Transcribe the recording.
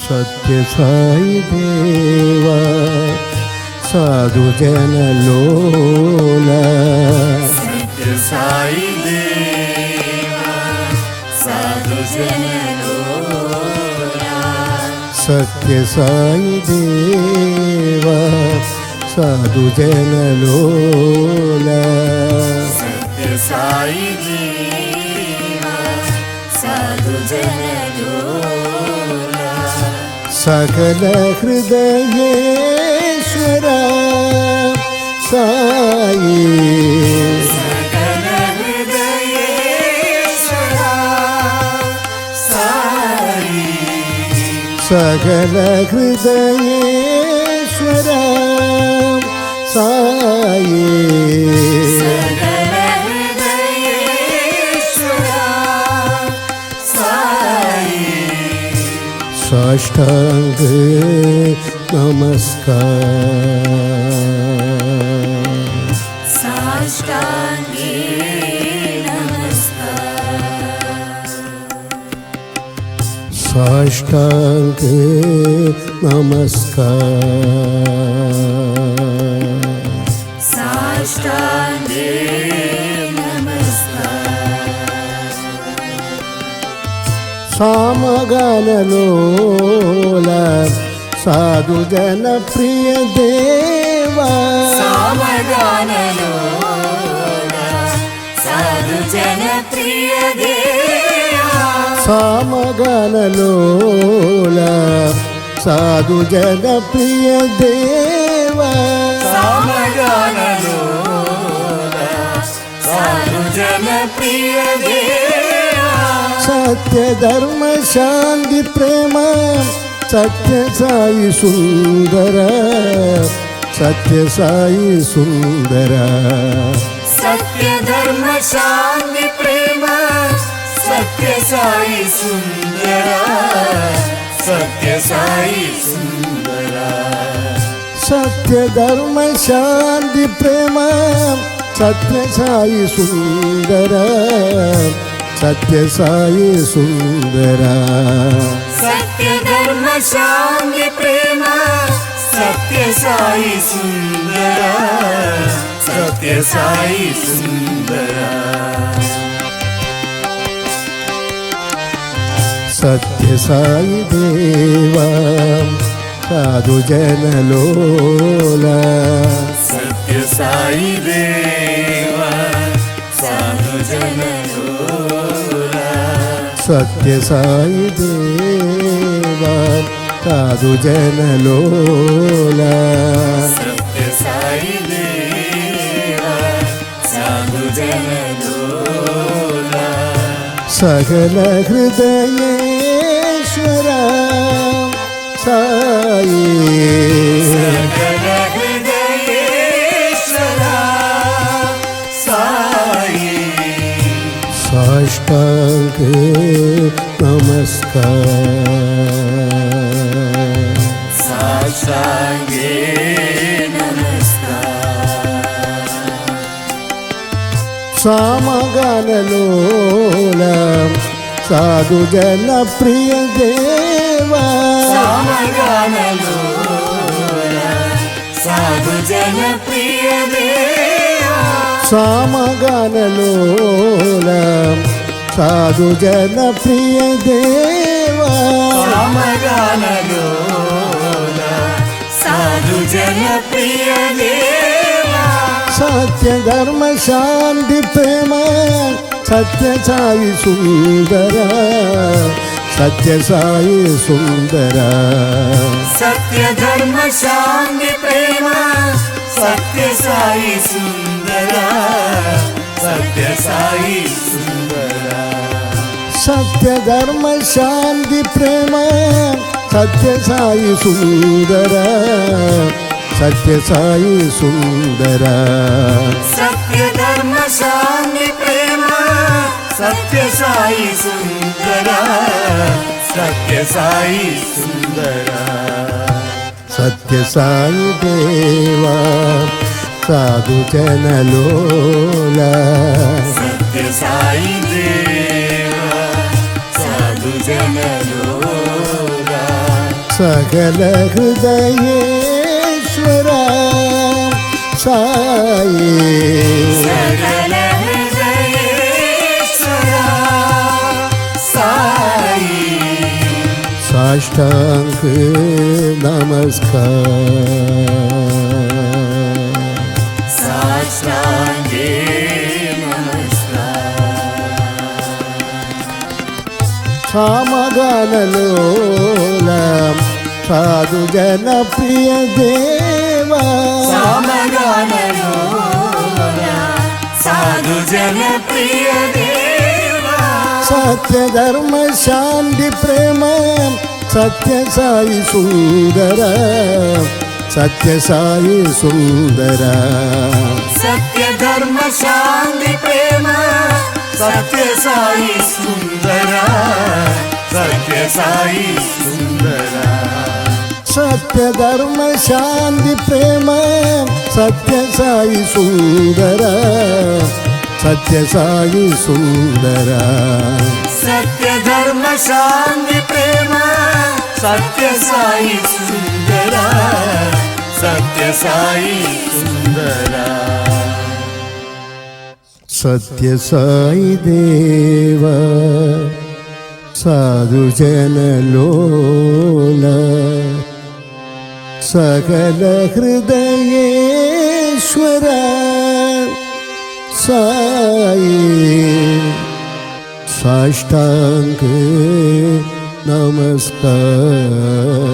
సత్య సాయి దేవా సాధు జనలోల సత్య సాయి దేవా సాధు జనలోల సత్య సాయి దేవా సాధు జనలోల సత్య సాయి దేవా సాధు జనలోల సకల హృదయేశ్వర సాయి సకల హృదయేశ్వర సాయి సకల హృదయేశ్వర సాయి సకల హృదయేశ్వర సాయి సాష్టాంగ నమస్కార్ సాష్టాంగే నమస్కార్ సాష్టాంగ నమస్కార్ సాష్టాంగే నమస్కార్ సామగానలోల సాధు జన ప్రియ దేవా సామగానలోల సాధు జన ప్రియ దేవా సామగానలోల సాధు జన ప్రియ దేవా సామగానలోల సాధు జన ప్రియ దేవా సత్య ధర్మ శాంతి ప్రేమ సత్య సాయి సుందర సత్య సాయి సుందర సత్య ధర్మ శాంతి ప్రేమ సత్య సాయి సుందర సత్య సాయి సుందర సత్య ధర్మ శాంతి ప్రేమ సత్య సాయి సుందర సత్య సాయి సుందర సత్య ధర్మ శాంతి ప్రేమ సత్య సాయి సుందర సత్య సాయి సుందర సత్య సాయి దేవా సాధు జనలోల సత్య సాయి దేవా సాధు జనలోల సత్య సాయి దేవా సాధు జనలోల సత్య సాయి దేవా సాధు జనలోల సకల హృదయేశ్వర సాయి సకల హృదయేశ్వర సాయి సాష్టాంగ నమస్కార్ సాష్టాంగే నమస్కార్ సామగానలోల సాధు జన ప్రియ దేవా సామగానలోల సాధు జన ప్రియ దేవా సామగానలోల సాధు జన ప్రియ దేవా సామగానలోల సాధు జన ప్రియ దేవా సత్య ధర్మ శాంతి ప్రేమ సత్య సాయి సుందర సత్య సాయి సుందర సత్య ధర్మ శాంతి ప్రేమ సత్య సాయి సుందర సత్య సాయి సుందర సత్య ధర్మ శాంతి ప్రేమ సత్య సాయి సుందర సత్య సాయి సుందర సత్య ధర్మ శాంతి ప్రేమ సత్య సాయి సుందర సత్య సాయి సుందర సత్య సాయి దేవా సాధు జనలోల సత్య సాయి దేవా సాధు జనలోల సకల హృదయేశ్వర సాయి సకల హృదయేశ్వర సాయి సాష్టాంగ నమస్కార్ సాష్టాంగే నమస్కార్ సామగానలోల సాధు జన ప్రియ దేవా సామగానలోల సాధు జన ప్రియ దేవా సత్య ధర్మ శాంతి ప్రేమ సత్య సాయి సుందర సత్య సాయి సుందర సత్య ధర్మ శాంతి ప్రేమ సత్య సాయి సుందర సత్య సాయి సుందర సత్య ధర్మ శాంతి ప్రేమ సత్య సాయి సుందర సత్య సాయి సుందర సత్య ధర్మ శాంతి ప్రేమ సత్య సాయి సుందర సత్య సాయి సుందర సత్య సాయి దేవ సాధు జనలోల సకల హృదయేశ్వర సాయి సాష్టాంగ నమస్కార్